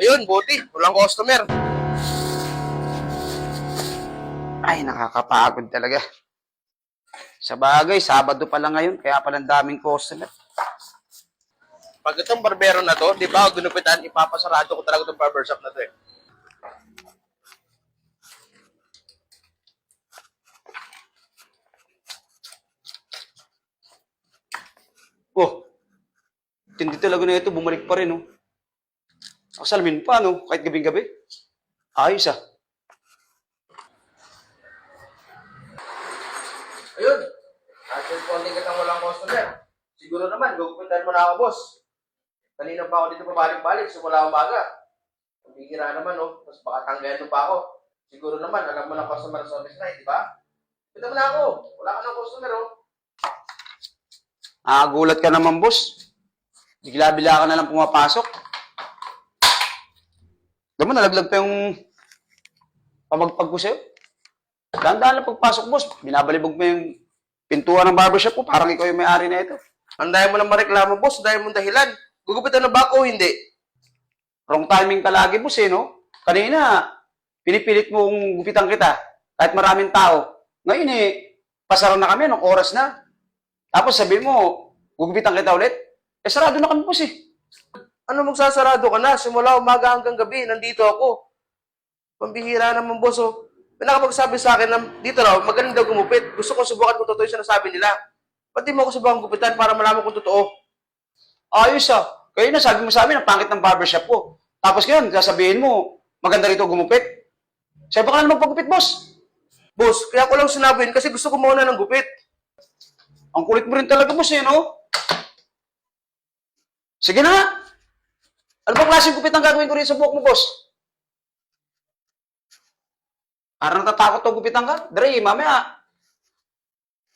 Ayun, buti. Walang customer. Ay, nakakapagod talaga. Sa bagay, Sabado pa lang ngayon, kaya pala ang daming customer. Pag itong barbero na to, di ba, ginupitan, ipapasarado ko talaga itong barbershop na to eh. Oh, tindi talaga na ito, bumalik pa rin, oh. Salamin pa, no? Kahit gabing-gabi. Ayos, ah. Ayun. Actually, konting kitang walang customer. Siguro naman, gugupitan mo na ako, boss. Kanina pa ako dito pabalik-balik, simula umaga. Ang bihira naman, oh. Tapos baka tanggayan mo pa ako. Siguro naman, alam mo na customer service na, di ba? Kita mo na ako. Wala ka ng customer, oh. Gulat ka naman, boss. Bigla-bila ka na lang pumapasok. Alam mo, nalaglag pa yung pamagpag ko sa'yo. Dahan-dahan lang pagpasok, boss. Binabalibog mo yung pintuan ng barbershop ko. Parang ikaw yung may-ari na ito. Ang dahil mo lang mareklamo, boss. Dahil mong dahilan. Gugupitan na ba ako o hindi? Wrong timing ka lagi, boss, eh, no? Kanina, pinipilit mong gupitan kita. Kahit maraming tao. Ngayon, eh, pasara na kami, anong oras na? Tapos sabihin mo, gugupitan kita ulit? Eh, sarado na kami, boss, eh. Ano magsasarado ka na? Simula umaga hanggang gabi, nandito ako. Pambihira naman, boss, oh. May nakapagsabi sa akin na dito raw, magaling daw gumupit. Gusto kong subukan kung totoo yung sinasabi nila. Ba't di mo ako subukan gupitan para malaman kung totoo? Ayos, ah. Kayo na, sabi mo sa amin, ang pangit ng barbershop ko. Tapos ngayon, sasabihin mo, maganda rito gumupit. Sabi ka na naman magpagupit, boss. Boss, kaya ko lang sinabi yun kasi gusto ko mauna ng gupit. Ang kulit mo rin talaga, boss, eh, no? Sige na nga. Ano bang klaseng gupit ang gagawin ko rin sa buhok mo, boss? Parang natatakot to gupitan ka. Dre, mamaya.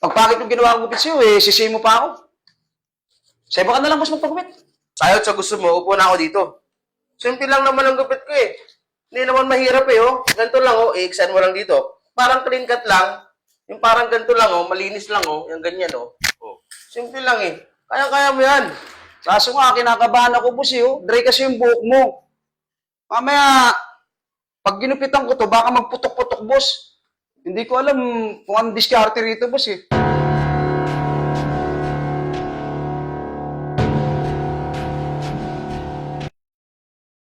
Pagpakit yung ginawa kong gupit sa'yo, eh, sisihin mo pa ako. Sabi ka na lang, boss, magpagupit. Ayaw sa gusto mo, upo na ako dito. Simple lang naman ang gupit ko eh. Hindi naman mahirap eh, oh. Ganito lang, oh. I-extend mo lang dito. Parang clean cut lang. Yung parang ganito lang, oh. Malinis lang, oh. Yung ganyan, oh. Oh. Simple lang eh. Kaya-kaya mo yan. Kaso nga, kinakabahan ako, boss, eh, oh. Dre kasi yung buhok mo. Mamaya, pag ginupitan ko to, baka magputok-putok, boss. Hindi ko alam kung anong diskarte rito, boss, eh.